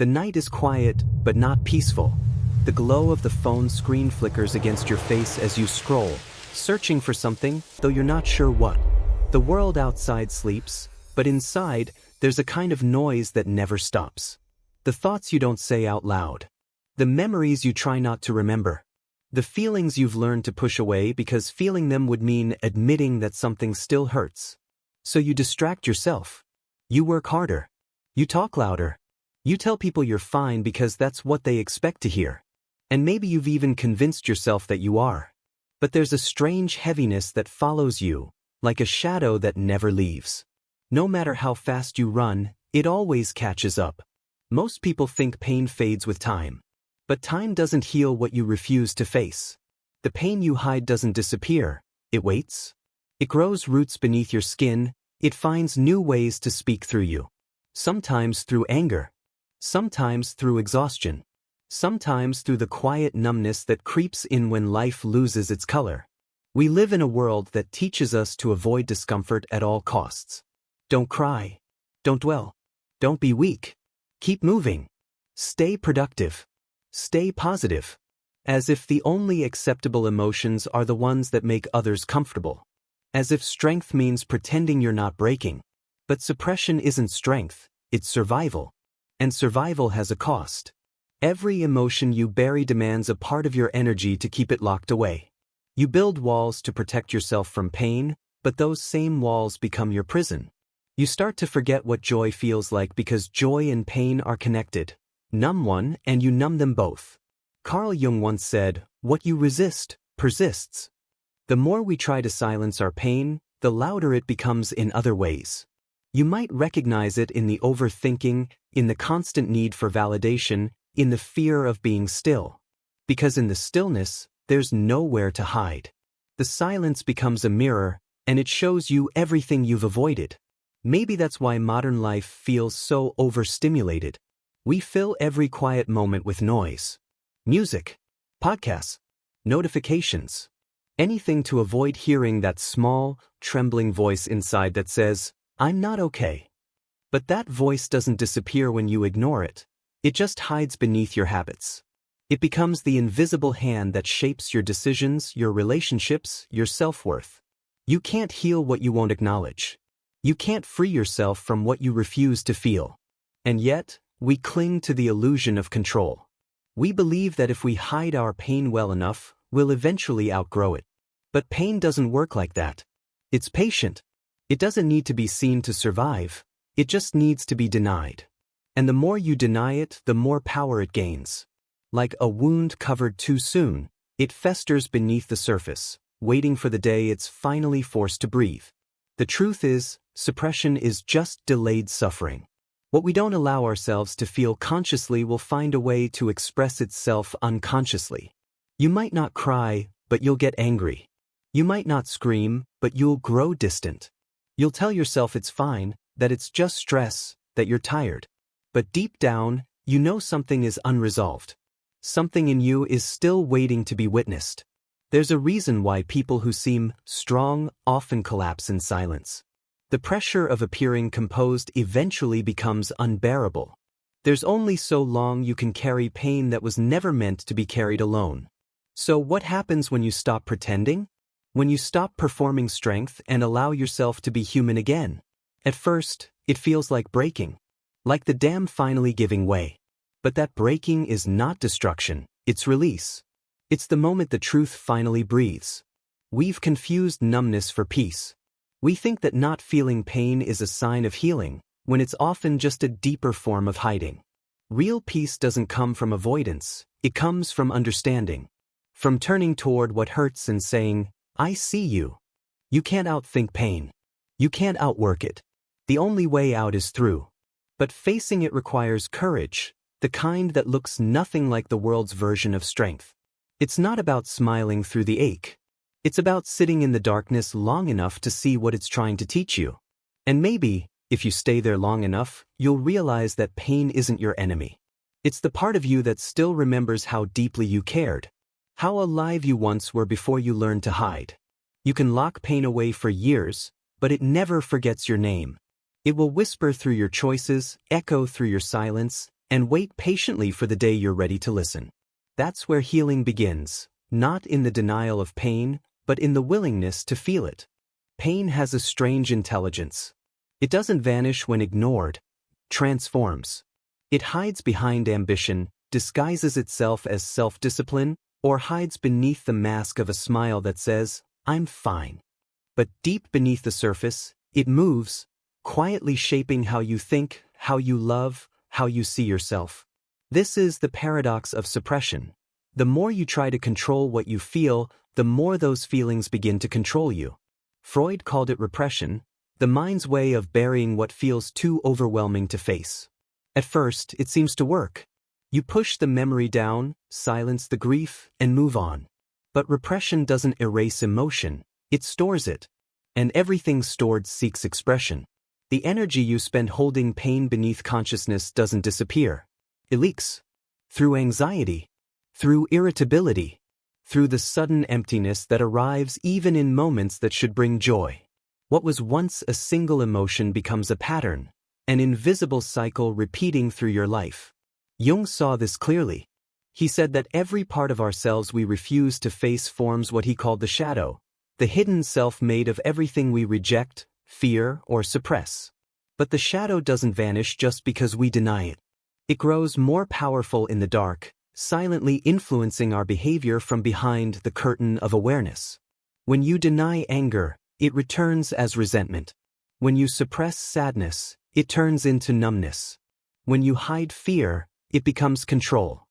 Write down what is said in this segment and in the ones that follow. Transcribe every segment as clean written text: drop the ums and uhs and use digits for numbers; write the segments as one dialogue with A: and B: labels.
A: The night is quiet, but not peaceful. The glow of the phone screen flickers against your face as you scroll, searching for something, though you're not sure what. The world outside sleeps, but inside, there's a kind of noise that never stops. The thoughts you don't say out loud. The memories you try not to remember. The feelings you've learned to push away because feeling them would mean admitting that something still hurts. So you distract yourself. You work harder. You talk louder. You tell people you're fine because that's what they expect to hear. And maybe you've even convinced yourself that you are. But there's a strange heaviness that follows you, like a shadow that never leaves. No matter how fast you run, it always catches up. Most people think pain fades with time. But time doesn't heal what you refuse to face. The pain you hide doesn't disappear, it waits. It grows roots beneath your skin, it finds new ways to speak through you. Sometimes through anger. Sometimes through exhaustion. Sometimes through the quiet numbness that creeps in when life loses its color. We live in a world that teaches us to avoid discomfort at all costs. Don't cry. Don't dwell. Don't be weak. Keep moving. Stay productive. Stay positive. As if the only acceptable emotions are the ones that make others comfortable. As if strength means pretending you're not breaking. But suppression isn't strength, it's survival. And survival has a cost. Every emotion you bury demands a part of your energy to keep it locked away. You build walls to protect yourself from pain, but those same walls become your prison. You start to forget what joy feels like because joy and pain are connected. Numb one and you numb them both. Carl Jung once said, "What you resist, persists." The more we try to silence our pain, the louder it becomes in other ways. You might recognize it in the overthinking, in the constant need for validation, in the fear of being still. Because in the stillness, there's nowhere to hide. The silence becomes a mirror, and it shows you everything you've avoided. Maybe that's why modern life feels so overstimulated. We fill every quiet moment with noise. Music, podcasts, notifications. Anything to avoid hearing that small, trembling voice inside that says, "I'm not okay." But that voice doesn't disappear when you ignore it. It just hides beneath your habits. It becomes the invisible hand that shapes your decisions, your relationships, your self-worth. You can't heal what you won't acknowledge. You can't free yourself from what you refuse to feel. And yet, we cling to the illusion of control. We believe that if we hide our pain well enough, we'll eventually outgrow it. But pain doesn't work like that. It's patient. It doesn't need to be seen to survive. It just needs to be denied. And the more you deny it, the more power it gains. Like a wound covered too soon, it festers beneath the surface, waiting for the day it's finally forced to breathe. The truth is, suppression is just delayed suffering. What we don't allow ourselves to feel consciously will find a way to express itself unconsciously. You might not cry, but you'll get angry. You might not scream, but you'll grow distant. You'll tell yourself it's fine, that it's just stress, that you're tired. But deep down, you know something is unresolved. Something in you is still waiting to be witnessed. There's a reason why people who seem strong often collapse in silence. The pressure of appearing composed eventually becomes unbearable. There's only so long you can carry pain that was never meant to be carried alone. So what happens when you stop pretending? When you stop performing strength and allow yourself to be human again? At first, it feels like breaking. Like the dam finally giving way. But that breaking is not destruction, it's release. It's the moment the truth finally breathes. We've confused numbness for peace. We think that not feeling pain is a sign of healing, when it's often just a deeper form of hiding. Real peace doesn't come from avoidance, it comes from understanding. From turning toward what hurts and saying, "I see you." You can't outthink pain. You can't outwork it. The only way out is through. But facing it requires courage, the kind that looks nothing like the world's version of strength. It's not about smiling through the ache. It's about sitting in the darkness long enough to see what it's trying to teach you. And maybe, if you stay there long enough, you'll realize that pain isn't your enemy. It's the part of you that still remembers how deeply you cared, how alive you once were before you learned to hide. You can lock pain away for years, but it never forgets your name. It will whisper through your choices, echo through your silence, and wait patiently for the day you're ready to listen. That's where healing begins, not in the denial of pain, but in the willingness to feel it. Pain has a strange intelligence. It doesn't vanish when ignored, it transforms. It hides behind ambition, disguises itself as self-discipline, or hides beneath the mask of a smile that says, "I'm fine." But deep beneath the surface, it moves, quietly shaping how you think, how you love, how you see yourself. This is the paradox of suppression. The more you try to control what you feel, the more those feelings begin to control you. Freud called it repression, the mind's way of burying what feels too overwhelming to face. At first, it seems to work. You push the memory down, silence the grief, and move on. But repression doesn't erase emotion, it stores it. And everything stored seeks expression. The energy you spend holding pain beneath consciousness doesn't disappear. It leaks. Through anxiety. Through irritability. Through the sudden emptiness that arrives even in moments that should bring joy. What was once a single emotion becomes a pattern, an invisible cycle repeating through your life. Jung saw this clearly. He said that every part of ourselves we refuse to face forms what he called the shadow, the hidden self made of everything we reject, fear, or suppress. But the shadow doesn't vanish just because we deny it. It grows more powerful in the dark, silently influencing our behavior from behind the curtain of awareness. When you deny anger, it returns as resentment. When you suppress sadness, it turns into numbness. When you hide fear, it becomes control.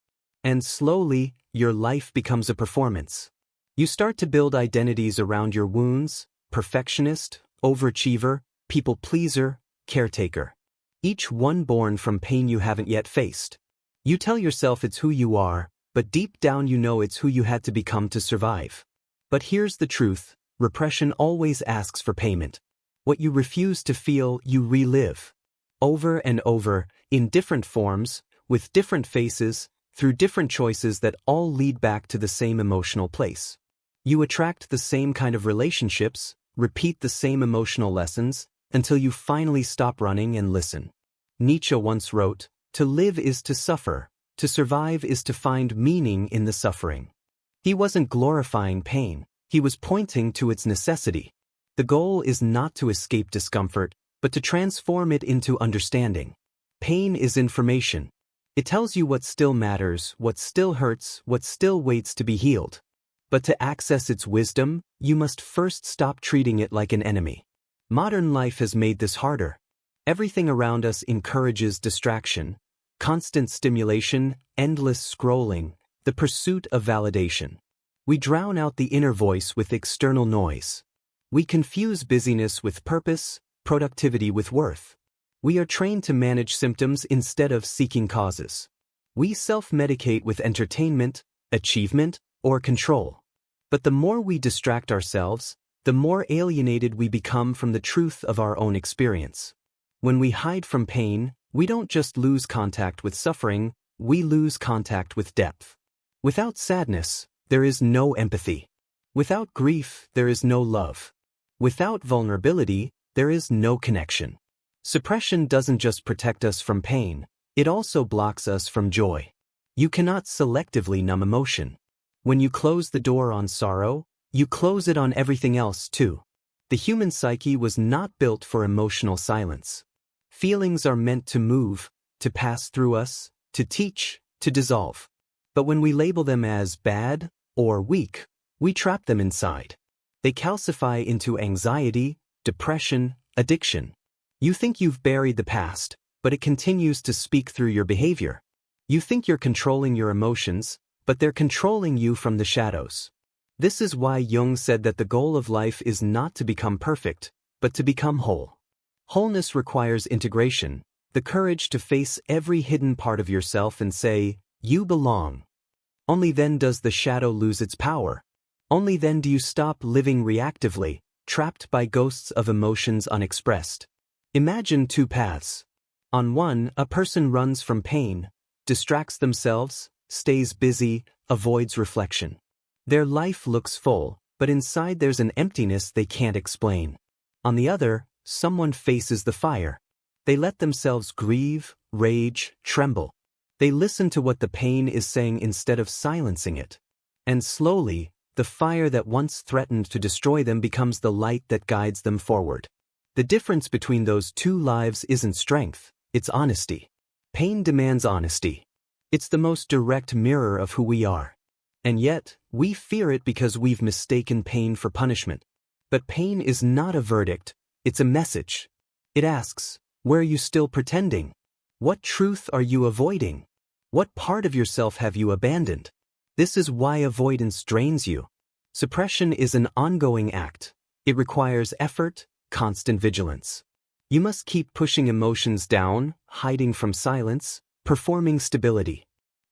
A: And slowly, your life becomes a performance. You start to build identities around your wounds: perfectionist, overachiever, people pleaser, caretaker. Each one born from pain you haven't yet faced. You tell yourself it's who you are, but deep down you know it's who you had to become to survive. But here's the truth: repression always asks for payment. What you refuse to feel, you relive. Over and over, in different forms, with different faces, through different choices that all lead back to the same emotional place. You attract the same kind of relationships, repeat the same emotional lessons, until you finally stop running and listen. Nietzsche once wrote, "To live is to suffer, to survive is to find meaning in the suffering." He wasn't glorifying pain, he was pointing to its necessity. The goal is not to escape discomfort, but to transform it into understanding. Pain is information. It tells you what still matters, what still hurts, what still waits to be healed. But to access its wisdom, you must first stop treating it like an enemy. Modern life has made this harder. Everything around us encourages distraction, constant stimulation, endless scrolling, the pursuit of validation. We drown out the inner voice with external noise. We confuse busyness with purpose, productivity with worth. We are trained to manage symptoms instead of seeking causes. We self-medicate with entertainment, achievement, or control. But the more we distract ourselves, the more alienated we become from the truth of our own experience. When we hide from pain, we don't just lose contact with suffering, we lose contact with depth. Without sadness, there is no empathy. Without grief, there is no love. Without vulnerability, there is no connection. Suppression doesn't just protect us from pain, it also blocks us from joy. You cannot selectively numb emotion. When you close the door on sorrow, you close it on everything else too. The human psyche was not built for emotional silence. Feelings are meant to move, to pass through us, to teach, to dissolve. But when we label them as bad or weak, we trap them inside. They calcify into anxiety, depression, addiction. You think you've buried the past, but it continues to speak through your behavior. You think you're controlling your emotions, but they're controlling you from the shadows. This is why Jung said that the goal of life is not to become perfect, but to become whole. Wholeness requires integration, the courage to face every hidden part of yourself and say, "You belong." Only then does the shadow lose its power. Only then do you stop living reactively, trapped by ghosts of emotions unexpressed. Imagine two paths. On one, a person runs from pain, distracts themselves, stays busy, avoids reflection. Their life looks full, but inside there's an emptiness they can't explain. On the other, someone faces the fire. They let themselves grieve, rage, tremble. They listen to what the pain is saying instead of silencing it. And slowly, the fire that once threatened to destroy them becomes the light that guides them forward. The difference between those two lives isn't strength, it's honesty. Pain demands honesty. It's the most direct mirror of who we are. And yet, we fear it because we've mistaken pain for punishment. But pain is not a verdict, it's a message. It asks, where are you still pretending? What truth are you avoiding? What part of yourself have you abandoned? This is why avoidance drains you. Suppression is an ongoing act. It requires effort, constant vigilance. You must keep pushing emotions down, hiding from silence, performing stability.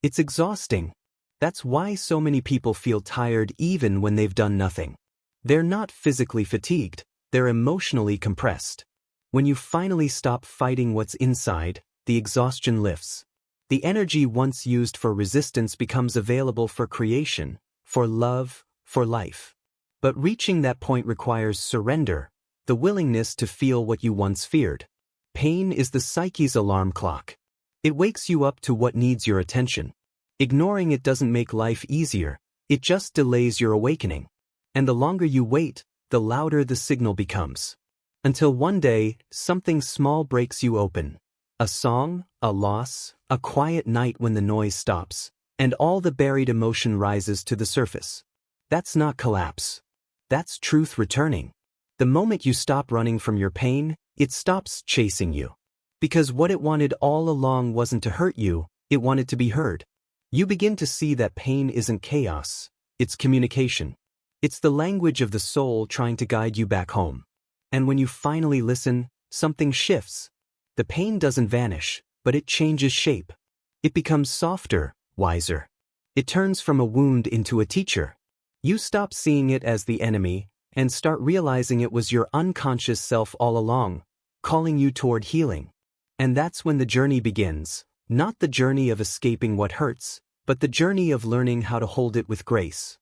A: It's exhausting. That's why so many people feel tired even when they've done nothing. They're not physically fatigued, they're emotionally compressed. When you finally stop fighting what's inside, the exhaustion lifts. The energy once used for resistance becomes available for creation, for love, for life. But reaching that point requires surrender, the willingness to feel what you once feared. Pain is the psyche's alarm clock. It wakes you up to what needs your attention. Ignoring it doesn't make life easier, it just delays your awakening. And the longer you wait, the louder the signal becomes. Until one day, something small breaks you open. A song, a loss, a quiet night when the noise stops, and all the buried emotion rises to the surface. That's not collapse. That's truth returning. The moment you stop running from your pain, it stops chasing you. Because what it wanted all along wasn't to hurt you, it wanted to be heard. You begin to see that pain isn't chaos, it's communication. It's the language of the soul trying to guide you back home. And when you finally listen, something shifts. The pain doesn't vanish, but it changes shape. It becomes softer, wiser. It turns from a wound into a teacher. You stop seeing it as the enemy, and start realizing it was your unconscious self all along, calling you toward healing. And that's when the journey begins, not the journey of escaping what hurts, but the journey of learning how to hold it with grace.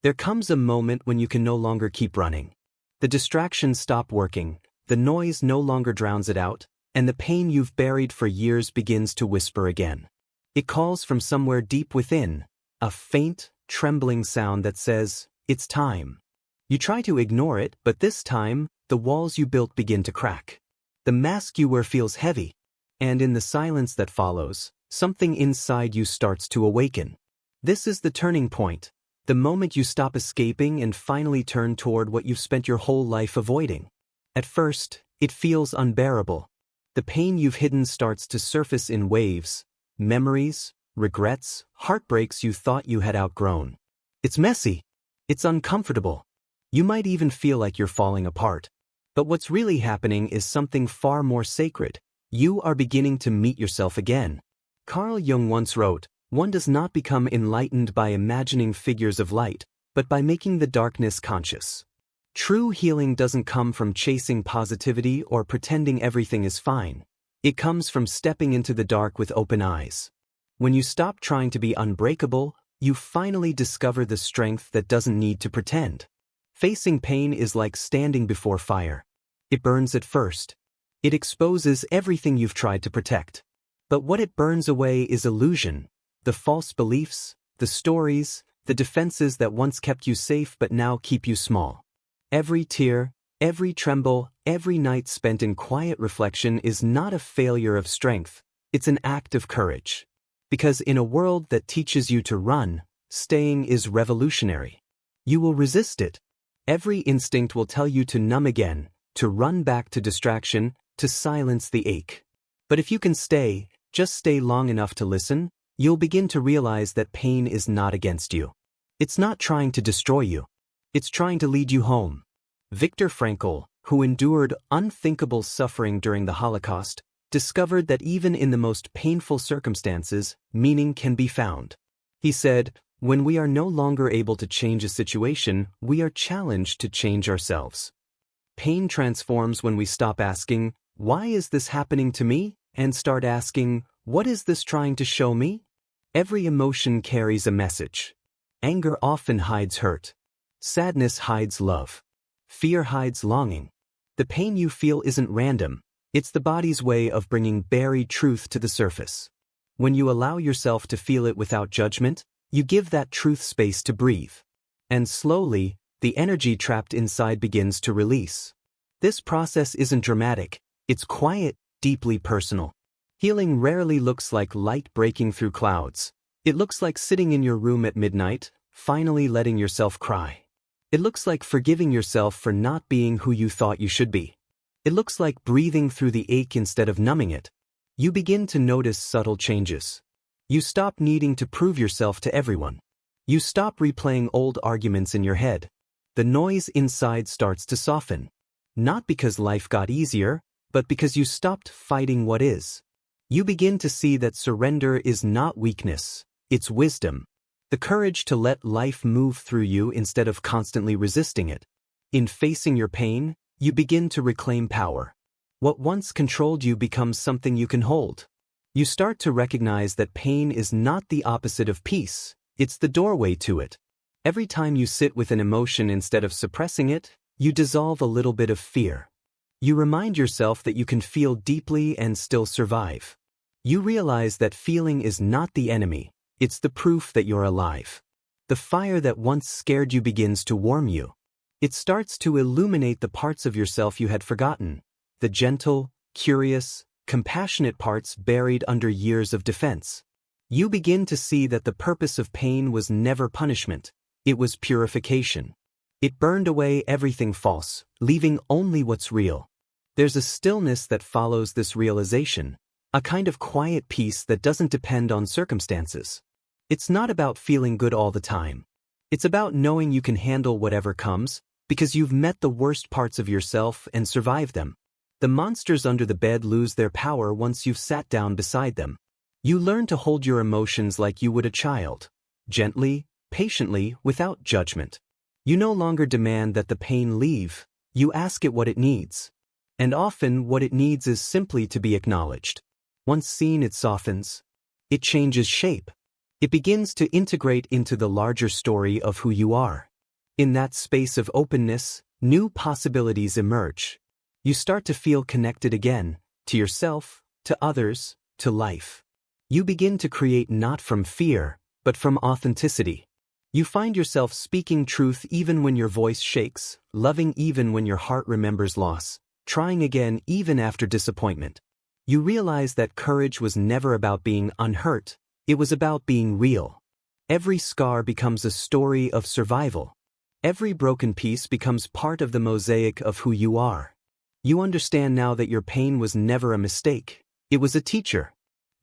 A: There comes a moment when you can no longer keep running. The distractions stop working, the noise no longer drowns it out, and the pain you've buried for years begins to whisper again. It calls from somewhere deep within, a faint, trembling sound that says, "It's time." You try to ignore it, but this time, the walls you built begin to crack. The mask you wear feels heavy, and in the silence that follows, something inside you starts to awaken. This is the turning point, the moment you stop escaping and finally turn toward what you've spent your whole life avoiding. At first, it feels unbearable. The pain you've hidden starts to surface in waves, memories, regrets, heartbreaks you thought you had outgrown. It's messy. It's uncomfortable. You might even feel like you're falling apart. But what's really happening is something far more sacred. You are beginning to meet yourself again. Carl Jung once wrote, "One does not become enlightened by imagining figures of light, but by making the darkness conscious." True healing doesn't come from chasing positivity or pretending everything is fine. It comes from stepping into the dark with open eyes. When you stop trying to be unbreakable, you finally discover the strength that doesn't need to pretend. Facing pain is like standing before fire. It burns at first. It exposes everything you've tried to protect. But what it burns away is illusion, the false beliefs, the stories, the defenses that once kept you safe but now keep you small. Every tear, every tremble, every night spent in quiet reflection is not a failure of strength, it's an act of courage. Because in a world that teaches you to run, staying is revolutionary. You will resist it. Every instinct will tell you to numb again, to run back to distraction, to silence the ache. But if you can stay, just stay long enough to listen, you'll begin to realize that pain is not against you. It's not trying to destroy you. It's trying to lead you home. Viktor Frankl, who endured unthinkable suffering during the Holocaust, discovered that even in the most painful circumstances, meaning can be found. He said, "When we are no longer able to change a situation, we are challenged to change ourselves." Pain transforms when we stop asking, "Why is this happening to me?" and start asking, "What is this trying to show me?" Every emotion carries a message. Anger often hides hurt. Sadness hides love. Fear hides longing. The pain you feel isn't random. It's the body's way of bringing buried truth to the surface. When you allow yourself to feel it without judgment, you give that truth space to breathe. And slowly, the energy trapped inside begins to release. This process isn't dramatic, it's quiet, deeply personal. Healing rarely looks like light breaking through clouds. It looks like sitting in your room at midnight, finally letting yourself cry. It looks like forgiving yourself for not being who you thought you should be. It looks like breathing through the ache instead of numbing it. You begin to notice subtle changes. You stop needing to prove yourself to everyone. You stop replaying old arguments in your head. The noise inside starts to soften. Not because life got easier, but because you stopped fighting what is. You begin to see that surrender is not weakness, it's wisdom. The courage to let life move through you instead of constantly resisting it. In facing your pain, you begin to reclaim power. What once controlled you becomes something you can hold. You start to recognize that pain is not the opposite of peace, it's the doorway to it. Every time you sit with an emotion instead of suppressing it, you dissolve a little bit of fear. You remind yourself that you can feel deeply and still survive. You realize that feeling is not the enemy, it's the proof that you're alive. The fire that once scared you begins to warm you. It starts to illuminate the parts of yourself you had forgotten, the gentle, curious, compassionate parts buried under years of defense. You begin to see that the purpose of pain was never punishment, it was purification. It burned away everything false, leaving only what's real. There's a stillness that follows this realization, a kind of quiet peace that doesn't depend on circumstances. It's not about feeling good all the time. It's about knowing you can handle whatever comes, because you've met the worst parts of yourself and survived them. The monsters under the bed lose their power once you've sat down beside them. You learn to hold your emotions like you would a child, gently, patiently, without judgment. You no longer demand that the pain leave, you ask it what it needs. And often what it needs is simply to be acknowledged. Once seen, it softens. It changes shape. It begins to integrate into the larger story of who you are. In that space of openness, new possibilities emerge. You start to feel connected again, to yourself, to others, to life. You begin to create not from fear, but from authenticity. You find yourself speaking truth even when your voice shakes, loving even when your heart remembers loss, trying again even after disappointment. You realize that courage was never about being unhurt, it was about being real. Every scar becomes a story of survival. Every broken piece becomes part of the mosaic of who you are. You understand now that your pain was never a mistake, it was a teacher.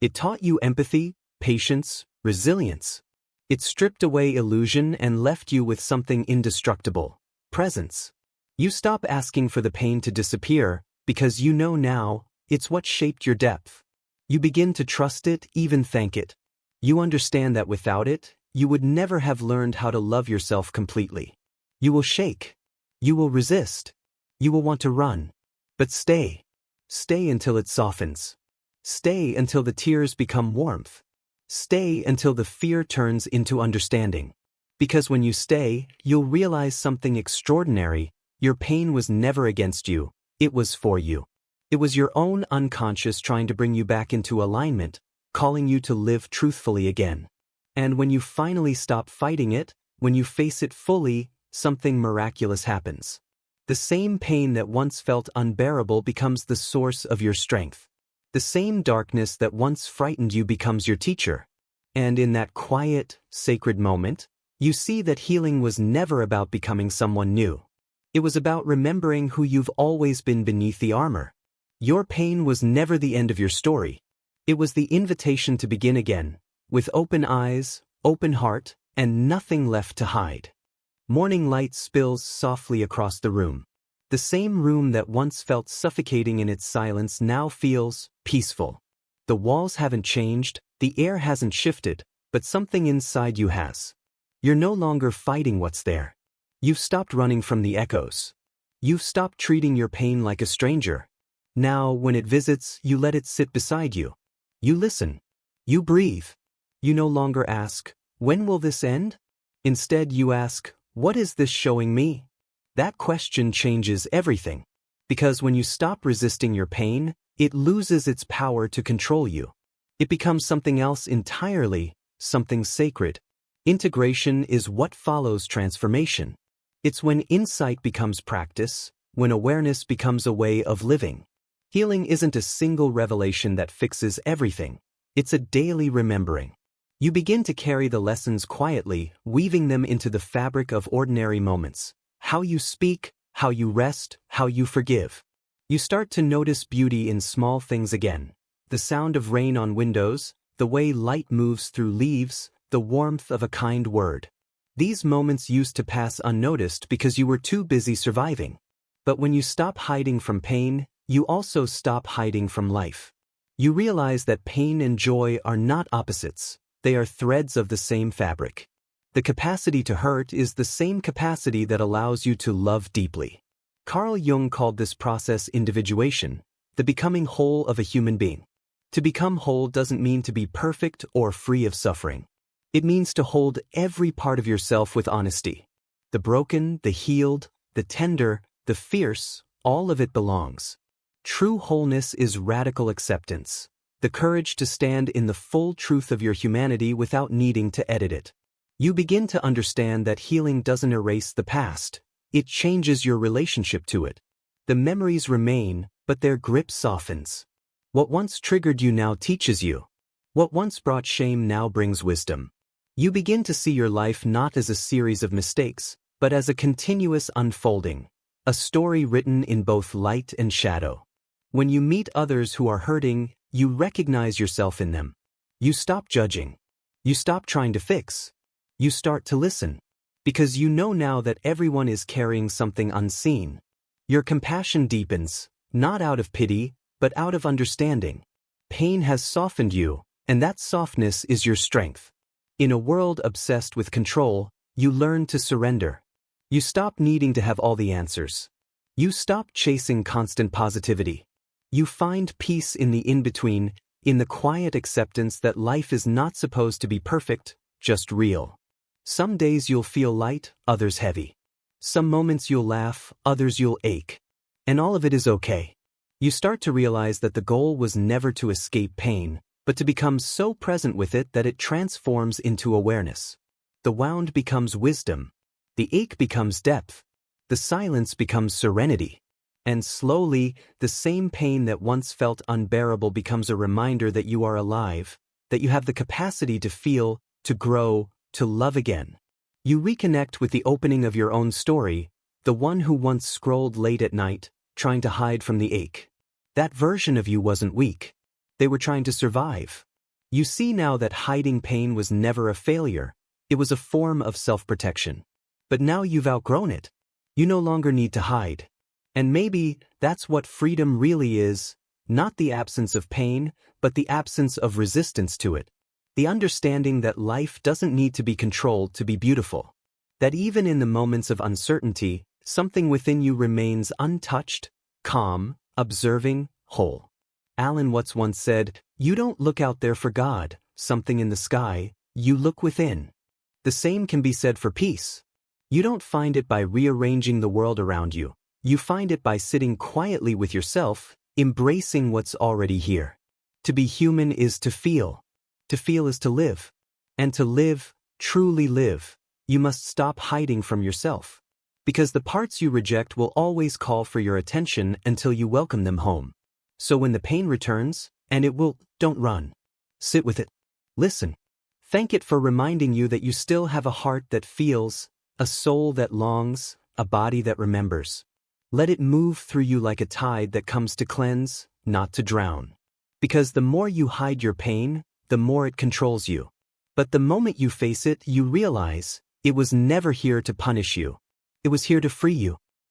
A: It taught you empathy, patience, resilience. It stripped away illusion and left you with something indestructible, presence. You stop asking for the pain to disappear, because you know now, it's what shaped your depth. You begin to trust it, even thank it. You understand that without it, you would never have learned how to love yourself completely. You will shake. You will resist. You will want to run. But stay. Stay until it softens. Stay until the tears become warmth. Stay until the fear turns into understanding. Because when you stay, you'll realize something extraordinary. Your pain was never against you, it was for you. It was your own unconscious trying to bring you back into alignment, calling you to live truthfully again. And when you finally stop fighting it, when you face it fully, something miraculous happens. The same pain that once felt unbearable becomes the source of your strength. The same darkness that once frightened you becomes your teacher. And in that quiet, sacred moment, you see that healing was never about becoming someone new. It was about remembering who you've always been beneath the armor. Your pain was never the end of your story. It was the invitation to begin again, with open eyes, open heart, and nothing left to hide. Morning light spills softly across the room. The same room that once felt suffocating in its silence now feels peaceful. The walls haven't changed, the air hasn't shifted, but something inside you has. You're no longer fighting what's there. You've stopped running from the echoes. You've stopped treating your pain like a stranger. Now, when it visits, you let it sit beside you. You listen. You breathe. You no longer ask, "When will this end?" Instead, you ask, "What is this showing me?" That question changes everything. Because when you stop resisting your pain, it loses its power to control you. It becomes something else entirely, something sacred. Integration is what follows transformation. It's when insight becomes practice, when awareness becomes a way of living. Healing isn't a single revelation that fixes everything. It's a daily remembering. You begin to carry the lessons quietly, weaving them into the fabric of ordinary moments. How you speak, how you rest, how you forgive. You start to notice beauty in small things again. The sound of rain on windows, the way light moves through leaves, the warmth of a kind word. These moments used to pass unnoticed because you were too busy surviving. But when you stop hiding from pain, you also stop hiding from life. You realize that pain and joy are not opposites, they are threads of the same fabric. The capacity to hurt is the same capacity that allows you to love deeply. Carl Jung called this process individuation, the becoming whole of a human being. To become whole doesn't mean to be perfect or free of suffering. It means to hold every part of yourself with honesty. The broken, the healed, the tender, the fierce, all of it belongs. True wholeness is radical acceptance, the courage to stand in the full truth of your humanity without needing to edit it. You begin to understand that healing doesn't erase the past, it changes your relationship to it. The memories remain, but their grip softens. What once triggered you now teaches you. What once brought shame now brings wisdom. You begin to see your life not as a series of mistakes, but as a continuous unfolding, a story written in both light and shadow. When you meet others who are hurting, you recognize yourself in them. You stop judging. You stop trying to fix. You start to listen. Because you know now that everyone is carrying something unseen. Your compassion deepens, not out of pity, but out of understanding. Pain has softened you, and that softness is your strength. In a world obsessed with control, you learn to surrender. You stop needing to have all the answers. You stop chasing constant positivity. You find peace in the in-between, in the quiet acceptance that life is not supposed to be perfect, just real. Some days you'll feel light, others heavy. Some moments you'll laugh, others you'll ache. And all of it is okay. You start to realize that the goal was never to escape pain, but to become so present with it that it transforms into awareness. The wound becomes wisdom. The ache becomes depth. The silence becomes serenity. And slowly, the same pain that once felt unbearable becomes a reminder that you are alive, that you have the capacity to feel, to grow, to love again. You reconnect with the opening of your own story, the one who once scrolled late at night, trying to hide from the ache. That version of you wasn't weak. They were trying to survive. You see now that hiding pain was never a failure. It was a form of self-protection. But now you've outgrown it. You no longer need to hide. And maybe that's what freedom really is, not the absence of pain, but the absence of resistance to it. The understanding that life doesn't need to be controlled to be beautiful. That even in the moments of uncertainty, something within you remains untouched, calm, observing, whole. Alan Watts once said, "You don't look out there for God, something in the sky, you look within." The same can be said for peace. You don't find it by rearranging the world around you. You find it by sitting quietly with yourself, embracing what's already here. To be human is to feel. To feel is to live. And to live, truly live, you must stop hiding from yourself. Because the parts you reject will always call for your attention until you welcome them home. So when the pain returns, and it will, don't run. Sit with it. Listen. Thank it for reminding you that you still have a heart that feels, a soul that longs, a body that remembers. Let it move through you like a tide that comes to cleanse, not to drown. Because the more you hide your pain, the more it controls you. But the moment you face it, you realize, it was never here to punish you. It was here to free you.